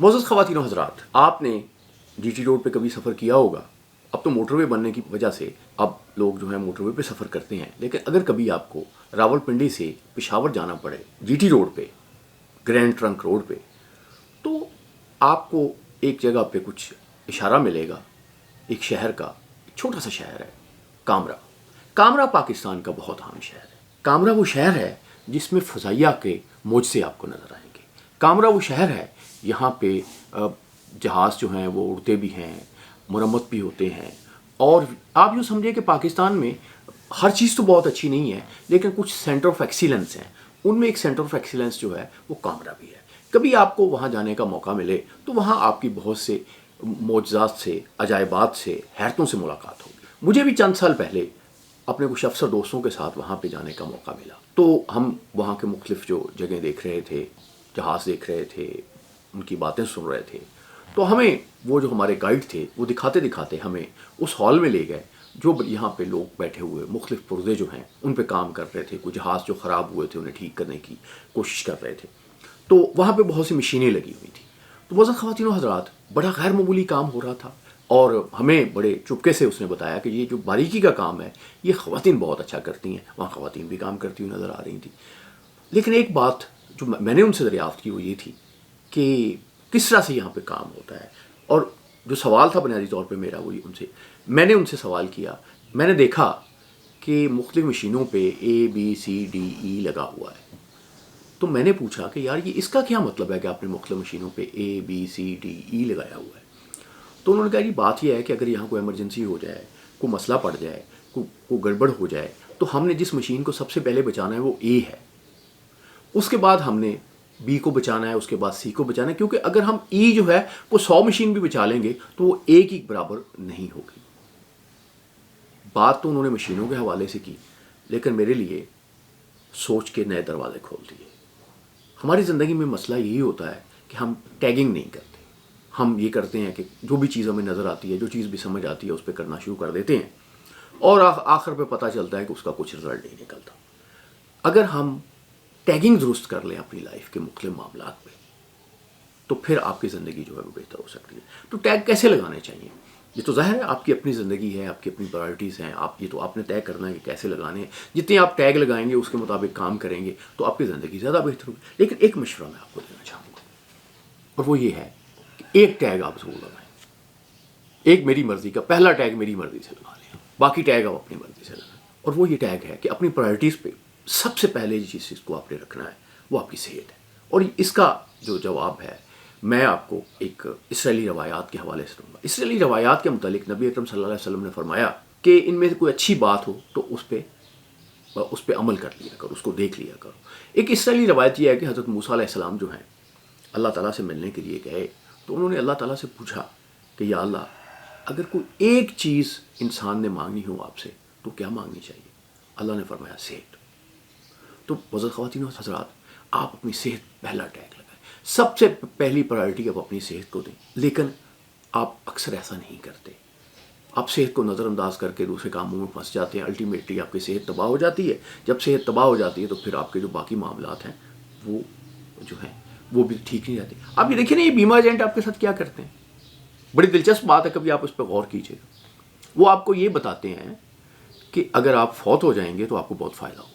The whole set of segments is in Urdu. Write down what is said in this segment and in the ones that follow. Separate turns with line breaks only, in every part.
معزز خواتین و حضرات، آپ نے جی ٹی روڈ پہ کبھی سفر کیا ہوگا. اب تو موٹر وے بننے کی وجہ سے اب لوگ جو ہیں موٹر وے پہ سفر کرتے ہیں، لیکن اگر کبھی آپ کو راول پنڈی سے پشاور جانا پڑے جی ٹی روڈ پہ، گرینڈ ٹرنک روڈ پہ، تو آپ کو ایک جگہ پہ کچھ اشارہ ملے گا. ایک شہر کا، ایک چھوٹا سا شہر ہے کامرا. کامرا پاکستان کا بہت اہم شہر ہے. کامرا وہ شہر ہے جس میں فضائیہ کے موجزے آپ کو نظر آئیں گے. کامرا وہ شہر ہے یہاں پہ جہاز جو ہیں وہ اڑتے بھی ہیں، مرمت بھی ہوتے ہیں. اور آپ یوں سمجھے کہ پاکستان میں ہر چیز تو بہت اچھی نہیں ہے، لیکن کچھ سینٹر آف ایکسیلنس ہیں. ان میں ایک سینٹر آف ایکسیلنس جو ہے وہ کامرا بھی ہے. کبھی آپ کو وہاں جانے کا موقع ملے تو وہاں آپ کی بہت سے معجزات سے، عجائبات سے، حیرتوں سے ملاقات ہوگی. مجھے بھی چند سال پہلے اپنے کچھ افسر دوستوں کے ساتھ وہاں پہ جانے کا موقع ملا. تو ہم وہاں کے مختلف جو جگہیں دیکھ رہے تھے، جہاز دیکھ رہے تھے، ان کی باتیں سن رہے تھے. تو ہمیں وہ جو ہمارے گائیڈ تھے وہ دکھاتے دکھاتے ہمیں اس ہال میں لے گئے جو یہاں پہ لوگ بیٹھے ہوئے مختلف پرزے جو ہیں ان پہ کام کر رہے تھے. کچھ جہاز جو خراب ہوئے تھے انہیں ٹھیک کرنے کی کوشش کر رہے تھے. تو وہاں پہ بہت سی مشینیں لگی ہوئی تھیں. تو معزز خواتین و حضرات، بڑا غیر معمولی کام ہو رہا تھا، اور ہمیں بڑے چپکے سے اس نے بتایا کہ یہ جو باریکی کا کام ہے یہ خواتین بہت اچھا کرتی ہیں. وہاں خواتین بھی کام کرتی ہوئی نظر آ رہی تھیں. لیکن ایک بات جو میں نے ان سے دریافت کی وہ یہ تھی کہ کس طرح سے یہاں پہ کام ہوتا ہے. اور جو سوال تھا بنیادی طور پہ میرا وہی میں نے ان سے سوال کیا. میں نے دیکھا کہ مختلف مشینوں پہ ABCDE لگا ہوا ہے. تو میں نے پوچھا کہ یار یہ اس کا کیا مطلب ہے کہ آپ نے مختلف مشینوں پہ ABCDE لگایا ہوا ہے. تو انہوں نے کہا یہ بات یہ ہے کہ اگر یہاں کوئی ایمرجنسی ہو جائے، کوئی مسئلہ پڑ جائے، کوئی گڑبڑ ہو جائے، تو ہم نے جس مشین کو سب سے پہلے بچانا ہے وہ A ہے. اس کے بعد ہم نے B کو بچانا ہے، اس کے بعد C کو بچانا ہے، کیونکہ اگر ہم E جو ہے وہ 100 مشین بھی بچا لیں گے تو وہ A کی برابر نہیں ہوگی. بات تو انہوں نے مشینوں کے حوالے سے کی، لیکن میرے لیے سوچ کے نئے دروازے کھول دیے. ہماری زندگی میں مسئلہ یہی ہوتا ہے کہ ہم ٹیگنگ نہیں کرتے. ہم یہ کرتے ہیں کہ جو بھی چیز ہمیں نظر آتی ہے، جو چیز بھی سمجھ آتی ہے اس پہ کرنا شروع کر دیتے ہیں، اور آخر پہ پتہ چلتا ہے کہ اس کا کچھ رزلٹ نہیں نکلتا. اگر ہم ٹیگنگ درست کر لیں اپنی لائف کے مختلف معاملات میں تو پھر آپ کی زندگی جو ہے وہ بہتر ہو سکتی ہے. تو ٹیگ کیسے لگانے چاہیے؟ یہ تو ظاہر ہے آپ کی اپنی زندگی ہے، آپ کی اپنی پرائرٹیز ہیں. یہ تو آپ نے طے کرنا ہے کہ کیسے لگانے ہیں. جتنے آپ ٹیگ لگائیں گے اس کے مطابق کام کریں گے تو آپ کی زندگی زیادہ بہتر ہوگی. لیکن ایک مشورہ میں آپ کو دینا چاہوں گا، اور وہ یہ ہے کہ ایک ٹیگ آپ ضرور لگائیں. ایک میری مرضی کا، پہلا ٹیگ میری مرضی سے لگا لیں، باقی ٹیگ آپ اپنی مرضی سے لگائیں. اور وہ یہ ٹیگ ہے کہ اپنی پرائرٹیز پہ سب سے پہلے جس چیز کو آپ نے رکھنا ہے وہ آپ کی صحت ہے. اور اس کا جو جواب ہے میں آپ کو ایک اسرائیلی روایات کے حوالے سے دوں گا. اسرائیلی روایات کے متعلق نبی اکرم صلی اللہ علیہ وسلم نے فرمایا کہ ان میں سے کوئی اچھی بات ہو تو اس پہ عمل کر لیا کرو، اس کو دیکھ لیا کرو. ایک اسرائیلی روایت یہ ہے کہ حضرت موسیٰ علیہ السلام جو ہیں اللہ تعالیٰ سے ملنے کے لیے گئے تو انہوں نے اللہ تعالیٰ سے پوچھا کہ یا اللہ، اگر کوئی ایک چیز انسان نے مانگنی ہو آپ سے تو کیا مانگنی چاہیے؟ اللہ نے فرمایا صحت. تو معزز خواتین و حضرات، آپ اپنی صحت پہلا ٹیگ لگائیں. سب سے پہلی پرائرٹی آپ اپنی صحت کو دیں. لیکن آپ اکثر ایسا نہیں کرتے. آپ صحت کو نظر انداز کر کے دوسرے کاموں میں پھنس جاتے ہیں. الٹیمیٹلی آپ کی صحت تباہ ہو جاتی ہے. جب صحت تباہ ہو جاتی ہے تو پھر آپ کے جو باقی معاملات ہیں وہ جو ہیں وہ بھی ٹھیک نہیں رہتے. آپ یہ دیکھیں نا، یہ بیمہ ایجنٹ آپ کے ساتھ کیا کرتے ہیں. بڑی دلچسپ بات ہے، کبھی آپ اس پہ غور کیجیے گا. وہ آپ کو یہ بتاتے ہیں کہ اگر آپ فوت ہو جائیں گے تو آپ کو بہت فائدہ ہوگا.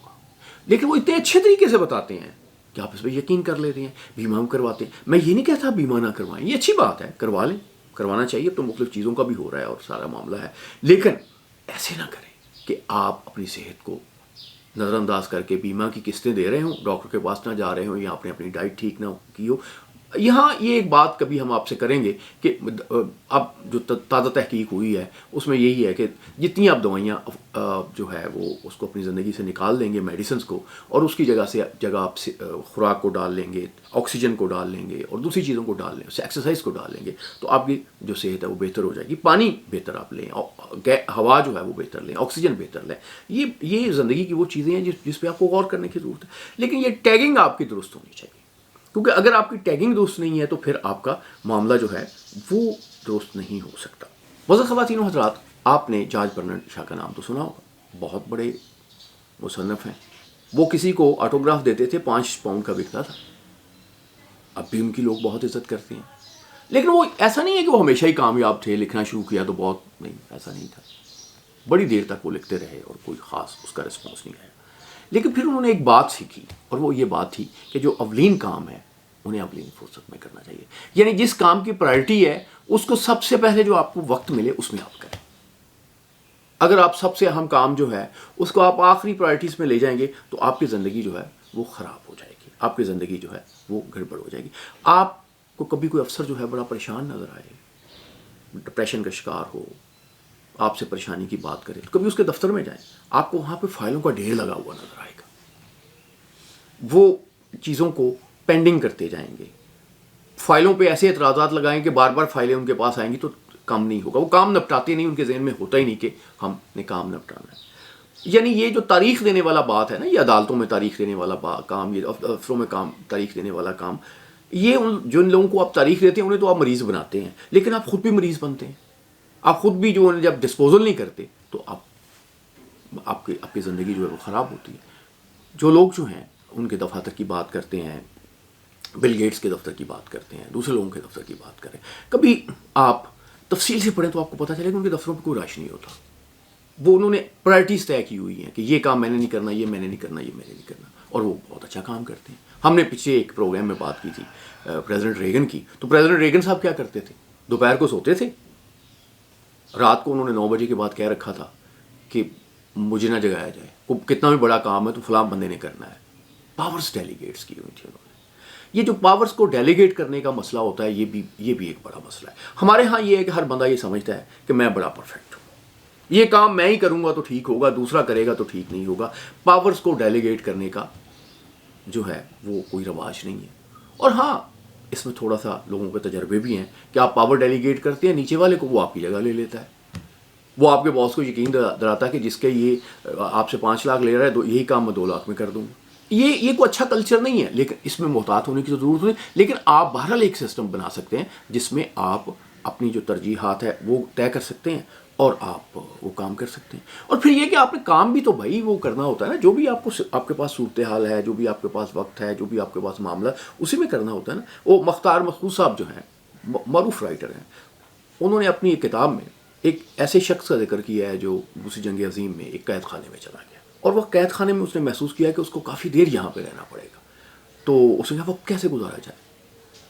لیکن وہ اتنے اچھے طریقے سے بتاتے ہیں کہ آپ اس پہ یقین کر لیتے ہیں، بیمہ کرواتے ہیں. میں یہ نہیں کہتا بیمہ نہ کروائیں، یہ اچھی بات ہے، کروا لیں، کروانا چاہیے. تو مختلف چیزوں کا بھی ہو رہا ہے اور سارا معاملہ ہے. لیکن ایسے نہ کریں کہ آپ اپنی صحت کو نظر انداز کر کے بیمہ کی قسطیں دے رہے ہوں، ڈاکٹر کے پاس نہ جا رہے ہوں، یا آپ نے اپنی ڈائٹ ٹھیک نہ کی ہو. یہاں یہ ایک بات کبھی ہم آپ سے کریں گے کہ اب جو تازہ تحقیق ہوئی ہے اس میں یہی ہے کہ جتنی آپ دوائیاں جو ہے وہ اس کو اپنی زندگی سے نکال دیں گے، میڈیسنز کو، اور اس کی جگہ آپ خوراک کو ڈال لیں گے، آکسیجن کو ڈال لیں گے اور دوسری چیزوں کو ڈال لیں گے، ایکسرسائز کو ڈال لیں گے، تو آپ کی جو صحت ہے وہ بہتر ہو جائے گی. پانی بہتر آپ لیں، ہوا جو ہے وہ بہتر لیں، آکسیجن بہتر لیں. یہ زندگی کی وہ چیزیں ہیں جس پہ آپ کو غور کرنے کی ضرورت ہے. لیکن یہ ٹیگنگ آپ کی درست ہونی چاہیے، کیونکہ اگر آپ کی ٹیگنگ درست نہیں ہے تو پھر آپ کا معاملہ جو ہے وہ درست نہیں ہو سکتا. معزز خواتین و حضرات، آپ نے جارج برنارڈ شاہ کا نام تو سنا ہوگا. بہت بڑے مصنف ہیں. وہ کسی کو آٹوگراف دیتے تھے، 5 پاؤنڈ کا بکتا تھا. اب بھی ان کی لوگ بہت عزت کرتے ہیں. لیکن وہ ایسا نہیں ہے کہ وہ ہمیشہ ہی کامیاب تھے, لکھنا شروع کیا تو بہت, نہیں, ایسا نہیں تھا. بڑی دیر تک وہ لکھتے رہے اور کوئی خاص اس کا رسپانس نہیں آیا. لیکن پھر انہوں نے ایک بات سیکھی, اور وہ یہ بات تھی کہ جو اولین کام ہے انہیں اولین فرصت میں کرنا چاہیے. یعنی جس کام کی پرائرٹی ہے اس کو سب سے پہلے جو آپ کو وقت ملے اس میں آپ کریں. اگر آپ سب سے اہم کام جو ہے اس کو آپ آخری پرائرٹیز میں لے جائیں گے تو آپ کی زندگی جو ہے وہ خراب ہو جائے گی, آپ کی زندگی جو ہے وہ گڑبڑ ہو جائے گی. آپ کو کبھی کوئی افسر جو ہے بڑا پریشان نظر آئے, ڈپریشن کا شکار ہو, آپ سے پریشانی کی بات کرے, تو کبھی اس کے دفتر میں جائیں, آپ کو وہاں پہ فائلوں کا ڈھیر لگا ہوا نظر آئے گا. وہ چیزوں کو پینڈنگ کرتے جائیں گے, فائلوں پہ ایسے اعتراضات لگائیں کہ بار بار فائلیں ان کے پاس آئیں گی تو کام نہیں ہوگا. وہ کام نپٹاتے نہیں, ان کے ذہن میں ہوتا ہی نہیں کہ ہم نے کام نپٹانا ہے. یعنی یہ جو تاریخ دینے والا بات ہے نا, یہ عدالتوں میں تاریخ دینے والا کام, یہ افسروں میں تاریخ دینے والا کام, یہ جن لوگوں کو آپ تاریخ دیتے ہیں انہیں تو آپ مریض بناتے ہیں, لیکن آپ خود بھی مریض بنتے ہیں. آپ خود بھی جو جب ڈسپوزل نہیں کرتے تو آپ کی زندگی جو ہے وہ خراب ہوتی ہے. جو لوگ جو ہیں ان کے دفاتر کی بات کرتے ہیں, بل گیٹس کے دفتر کی بات کرتے ہیں, دوسرے لوگوں کے دفتر کی بات کریں, کبھی آپ تفصیل سے پڑھیں تو آپ کو پتہ چلے کہ ان کے دفتروں پہ کوئی رش نہیں ہوتا. وہ انہوں نے پرائرٹیز طے کی ہوئی ہیں کہ یہ کام میں نے نہیں کرنا, یہ میں نے نہیں کرنا, یہ میں نے نہیں کرنا, اور وہ بہت اچھا کام کرتے ہیں. ہم نے پچھلے ایک پروگرام میں بات کی تھی پریزیڈنٹ ریگن کی, تو پریزیڈنٹ ریگن صاحب کیا کرتے تھے, دوپہر کو سوتے تھے, رات کو انہوں نے 9 بجے کے بعد کہہ رکھا تھا کہ مجھے نہ جگایا جائے, کتنا بھی بڑا کام ہے تو فلاں بندے نے کرنا ہے. پاورز ڈیلیگیٹس کی ہوئی تھی انہوں نے. یہ جو پاورز کو ڈیلیگیٹ کرنے کا مسئلہ ہوتا ہے, یہ بھی ایک بڑا مسئلہ ہے. ہمارے ہاں یہ ہے کہ ہر بندہ یہ سمجھتا ہے کہ میں بڑا پرفیکٹ ہوں, یہ کام میں ہی کروں گا تو ٹھیک ہوگا, دوسرا کرے گا تو ٹھیک نہیں ہوگا. پاورز کو ڈیلیگیٹ کرنے کا جو ہے وہ کوئی رواج نہیں ہے. اور ہاں, اس میں تھوڑا سا لوگوں کے تجربے بھی ہیں کہ آپ پاور ڈیلیگیٹ کرتے ہیں نیچے والے کو, وہ آپ کی جگہ لے لیتا ہے. وہ آپ کے باس کو یقین دلاتا ہے کہ جس کے یہ آپ سے 5 لاکھ لے رہا ہے, یہی کام میں 2 لاکھ میں کر دوں گا. یہ کوئی اچھا کلچر نہیں ہے, لیکن اس میں محتاط ہونے کی ضرورت نہیں. لیکن آپ بہرحال ایک سسٹم بنا سکتے ہیں جس میں آپ اپنی جو ترجیحات ہے وہ طے کر سکتے ہیں اور آپ وہ کام کر سکتے ہیں. اور پھر یہ کہ آپ نے کام بھی تو بھائی وہ کرنا ہوتا ہے نا, جو بھی آپ کے پاس صورتحال ہے, جو بھی آپ کے پاس وقت ہے, جو بھی آپ کے پاس معاملہ اسی میں کرنا ہوتا ہے نا. وہ مختار مسعود صاحب جو ہیں معروف رائٹر ہیں, انہوں نے اپنی ایک کتاب میں ایک ایسے شخص کا ذکر کیا ہے جو دوسری جنگ عظیم میں ایک قید خانے میں چلا گیا, اور وہ قید خانے میں اس نے محسوس کیا کہ اس کو کافی دیر یہاں پہ رہنا پڑے گا. تو اس نے کہا وہ کیسے گزارا جائے.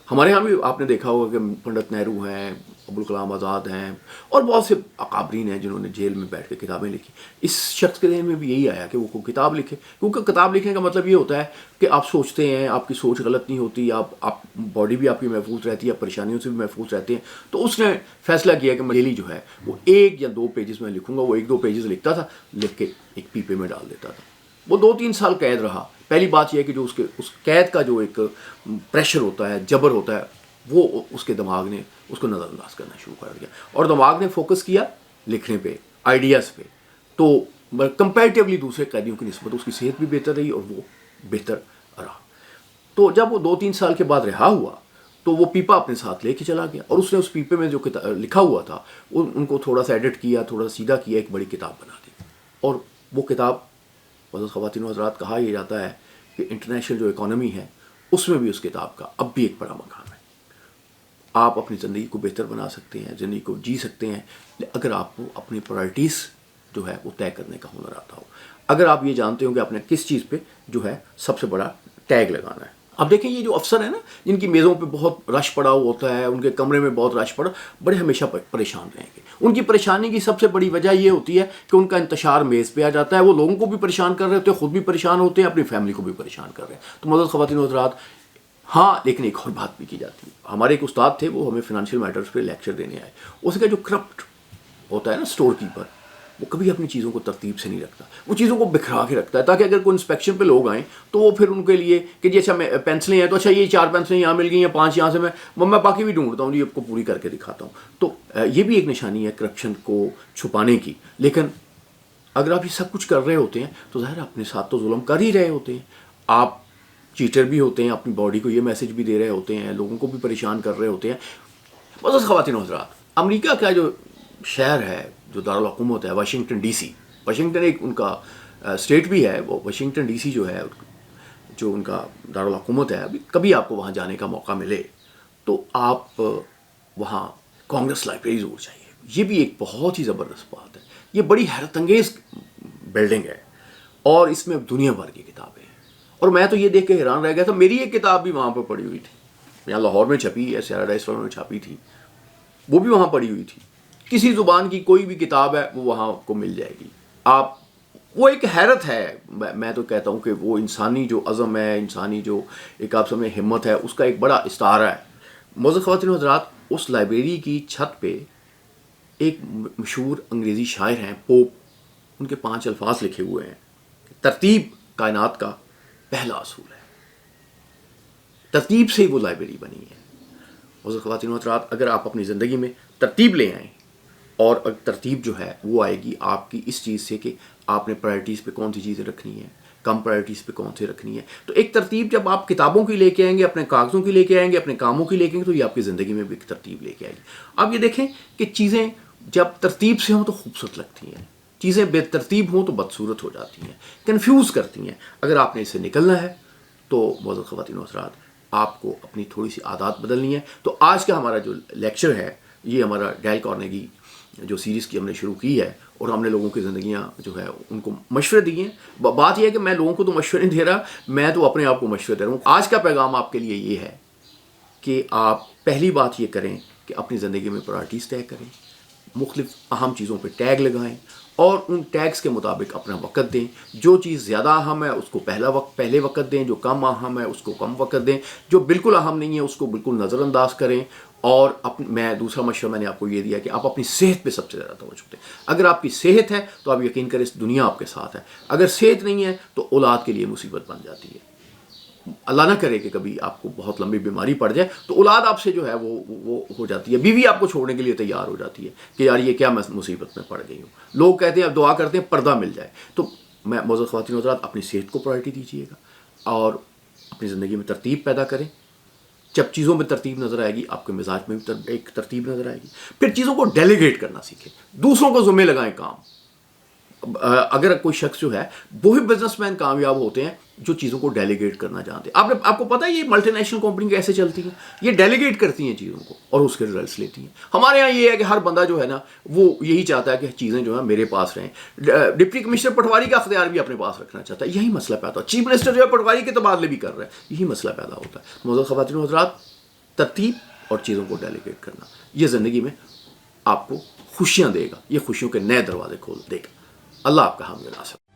ہمارے یہاں بھی آپ نے دیکھا ہوگا کہ پنڈت نہرو ہیں, ابوالکلام آزاد ہیں, اور بہت سے اکابرین ہیں جنہوں نے جیل میں بیٹھ کے کتابیں لکھی. اس شخص کے ذہن میں بھی یہی آیا کہ وہ کوئی کتاب لکھے, کیونکہ کتاب لکھنے کا مطلب یہ ہوتا ہے کہ آپ سوچتے ہیں, آپ کی سوچ غلط نہیں ہوتی, آپ باڈی بھی آپ کی محفوظ رہتی ہے, آپ پریشانیوں سے بھی محفوظ رہتے ہیں. تو اس نے فیصلہ کیا کہ میں ڈیلی جو ہے وہ 1 یا 2 پیجز میں لکھوں گا. وہ 1-2 پیجز لکھتا تھا, لکھ کے ایک پیپے میں ڈال دیتا تھا. وہ 2-3 سال قید رہا. پہلی بات یہ ہے کہ جو اس قید کا جو ایک پریشر ہوتا ہے, جبر ہوتا ہے, وہ اس کے دماغ نے اس کو نظر انداز کرنا شروع کر دیا, اور دماغ نے فوکس کیا لکھنے پہ, آئیڈیاز پہ. تو کمپیریٹیولی دوسرے قیدیوں کی نسبت اس کی صحت بھی بہتر رہی اور وہ بہتر رہا. تو جب وہ 2-3 سال کے بعد رہا ہوا تو وہ پیپا اپنے ساتھ لے کے چلا گیا, اور اس نے اس پیپے میں جو لکھا ہوا تھا ان کو تھوڑا سا ایڈٹ کیا, تھوڑا سا سیدھا کیا, ایک بڑی کتاب بنا دی. اور وہ کتاب حضرت خواتین و حضرات کہا یہ جاتا ہے کہ انٹرنیشنل جو اکانومی ہے اس میں بھی اس کتاب کا اب بھی ایک بڑا مقام ہے. آپ اپنی زندگی کو بہتر بنا سکتے ہیں, زندگی کو جی سکتے ہیں, اگر آپ کو اپنی پرائرٹیز جو ہے وہ طے کرنے کا ہنر آتا ہو. اگر آپ یہ جانتے ہو کہ آپ نے کس چیز پہ جو ہے سب سے بڑا ٹیگ لگانا ہے. اب دیکھیں یہ جو افسر ہیں نا, جن کی میزوں پہ بہت رش پڑا ہوا ہوتا ہے, ان کے کمرے میں بہت رش پڑا, بڑے ہمیشہ پریشان رہیں گے. ان کی پریشانی کی سب سے بڑی وجہ یہ ہوتی ہے کہ ان کا انتشار میز پہ آ جاتا ہے. وہ لوگوں کو بھی پریشان کر رہے ہوتے ہیں, خود بھی پریشان ہوتے ہیں, اپنی فیملی کو بھی پریشان کر رہے ہیں. تو معزز خواتین و حضرات, ہاں لیکن ایک اور بات بھی کی جاتی ہے. ہمارے ایک استاد تھے, وہ ہمیں فائنینشیل میٹرز پہ لیکچر دینے آئے. اس کا جو کرپٹ ہوتا ہے نا اسٹور کیپر, وہ کبھی اپنی چیزوں کو ترتیب سے نہیں رکھتا, وہ چیزوں کو بکھرا کے رکھتا ہے تاکہ اگر کوئی انسپیکشن پہ لوگ آئیں تو وہ پھر ان کے لیے کہ جی اچھا میں پینسلیں ہیں تو اچھا یہ 4 پینسلیں یہاں مل گئی ہیں, 5 یہاں سے میں باقی بھی ڈھونڈتا ہوں جی, آپ کو پوری کر کے دکھاتا ہوں. تو یہ بھی ایک نشانی ہے کرپشن کو چھپانے کی. لیکن اگر آپ یہ سب کچھ کر رہے ہوتے ہیں تو ظاہر اپنے ساتھ تو ظلم کر ہی رہے ہوتے ہیں. آپ چیٹر بھی ہوتے ہیں, اپنی باڈی کو یہ میسج بھی دے رہے ہوتے ہیں, لوگوں کو بھی پریشان کر رہے ہوتے ہیں. بس خواتین و حضرات, امریکہ کا جو شہر ہے, جو دارالحکومت ہے, واشنگٹن ڈی سی, واشنگٹن ایک ان کا اسٹیٹ بھی ہے, وہ واشنگٹن ڈی سی جو ہے جو ان کا دارالحکومت ہے. ابھی کبھی آپ کو وہاں جانے کا موقع ملے تو آپ وہاں کانگریس لائبریری ضرور چاہیے. یہ بھی ایک بہت ہی زبردست بات ہے. یہ بڑی حیرت انگیز بلڈنگ ہے اور اس میں دنیا بھر کی کتابیں ہیں. اور میں تو یہ دیکھ کے حیران رہ گیا تھا, میری ایک کتاب بھی وہاں پہ پڑی ہوئی تھی, یہاں لاہور میں چھپی ہے, سیراڈائز والوں نے چھاپی تھی, وہ بھی وہاں پڑی ہوئی تھی. کسی زبان کی کوئی بھی کتاب ہے وہ وہاں کو مل جائے گی. آپ وہ ایک حیرت ہے. میں تو کہتا ہوں کہ وہ انسانی جو عزم ہے, انسانی جو ایک آپ سمجھیں ہمت ہے, اس کا ایک بڑا استعارہ ہے. معزز خواتین و حضرات, اس لائبریری کی چھت پہ ایک مشہور انگریزی شاعر ہیں پوپ, ان کے 5 الفاظ لکھے ہوئے ہیں. ترتیب کائنات کا پہلا اصول ہے. ترتیب سے ہی وہ لائبریری بنی ہے. معزز خواتین و حضرات, اگر آپ اپنی زندگی میں ترتیب لے آئیں, اور ترتیب جو ہے وہ آئے گی آپ کی اس چیز سے کہ آپ نے پرائرٹیز پہ کون سی چیزیں رکھنی ہیں, کم پرائرٹیز پہ کون سی رکھنی ہے. تو ایک ترتیب جب آپ کتابوں کی لے کے آئیں گے, اپنے کاغذوں کی لے کے آئیں گے, اپنے کاموں کی لے کے آئیں گے, تو یہ آپ کی زندگی میں بھی ایک ترتیب لے کے آئے گی. آپ یہ دیکھیں کہ چیزیں جب ترتیب سے ہوں تو خوبصورت لگتی ہیں, چیزیں بے ترتیب ہوں تو بدصورت ہو جاتی ہیں, کنفیوز کرتی ہیں. اگر آپ نے اس سے نکلنا ہے تو معزز خواتین و حضرات, آپ کو اپنی تھوڑی سی عادات بدلنی ہے. تو آج کا ہمارا جو لیکچر ہے, یہ ہمارا ڈیل کارنیگی جو سیریز کی ہم نے شروع کی ہے, اور ہم نے لوگوں کی زندگیاں جو ہے ان کو مشورے دیے ہیں. بات یہ ہے کہ میں لوگوں کو تو مشورے نہیں دے رہا, میں تو اپنے آپ کو مشورے دے رہا ہوں. آج کا پیغام آپ کے لیے یہ ہے کہ آپ پہلی بات یہ کریں کہ اپنی زندگی میں پرائرٹیز طے کریں, مختلف اہم چیزوں پہ ٹیگ لگائیں, اور ان ٹیگز کے مطابق اپنا وقت دیں. جو چیز زیادہ اہم ہے اس کو پہلے وقت دیں, جو کم اہم ہے اس کو کم وقت دیں, جو بالکل اہم نہیں ہے اس کو بالکل نظر انداز کریں. اور میں دوسرا مشورہ میں نے آپ کو یہ دیا کہ آپ اپنی صحت پہ سب سے زیادہ توجہ دیں. اگر آپ کی صحت ہے تو آپ یقین کریں اس دنیا آپ کے ساتھ ہے. اگر صحت نہیں ہے تو اولاد کے لیے مصیبت بن جاتی ہے. اللہ نہ کرے کہ کبھی آپ کو بہت لمبی بیماری پڑ جائے تو اولاد آپ سے جو ہے وہ ہو جاتی ہے. بیوی آپ کو چھوڑنے کے لیے تیار ہو جاتی ہے کہ یار یہ کیا مصیبت میں پڑ گئی ہوں. لوگ کہتے ہیں, اب دعا کرتے ہیں پردہ مل جائے. تو میں معزز خواتین و حضرات, اپنی صحت کو پرائرٹی دیجیے گا اور اپنی زندگی میں ترتیب پیدا کریں. جب چیزوں میں ترتیب نظر آئے گی, آپ کے مزاج میں بھی ایک ترتیب نظر آئے گی. پھر چیزوں کو ڈیلیگیٹ کرنا سیکھیں, دوسروں کو ذمہ لگائیں کام. اگر کوئی شخص جو ہے, وہی بزنس مین کامیاب ہوتے ہیں جو چیزوں کو ڈیلیگیٹ کرنا چاہتے ہیں. آپ کو پتہ ہے یہ ملٹی نیشنل کمپنی کیسے چلتی ہیں؟ یہ ڈیلیگیٹ کرتی ہیں چیزوں کو اور اس کے ریزلٹس لیتی ہیں. ہمارے یہاں یہ ہے کہ ہر بندہ جو ہے نا وہ یہی چاہتا ہے کہ چیزیں جو ہے میرے پاس رہیں. ڈپٹی کمشنر پٹواری کا اختیار بھی اپنے پاس رکھنا چاہتا ہے. یہی مسئلہ پیدا ہوتا ہے. چیف منسٹر جو ہے پٹواری کے تبادلے بھی کر رہا ہے. یہی مسئلہ پیدا ہوتا ہے. معزز خواتین و حضرات, ترتیب اور چیزوں کو ڈیلیگیٹ کرنا یہ زندگی میں آپ کو خوشیاں دے گا, یہ خوشیوں کے نئے دروازے کھول دے گا. اللہ آپ کا حامی و ناصر.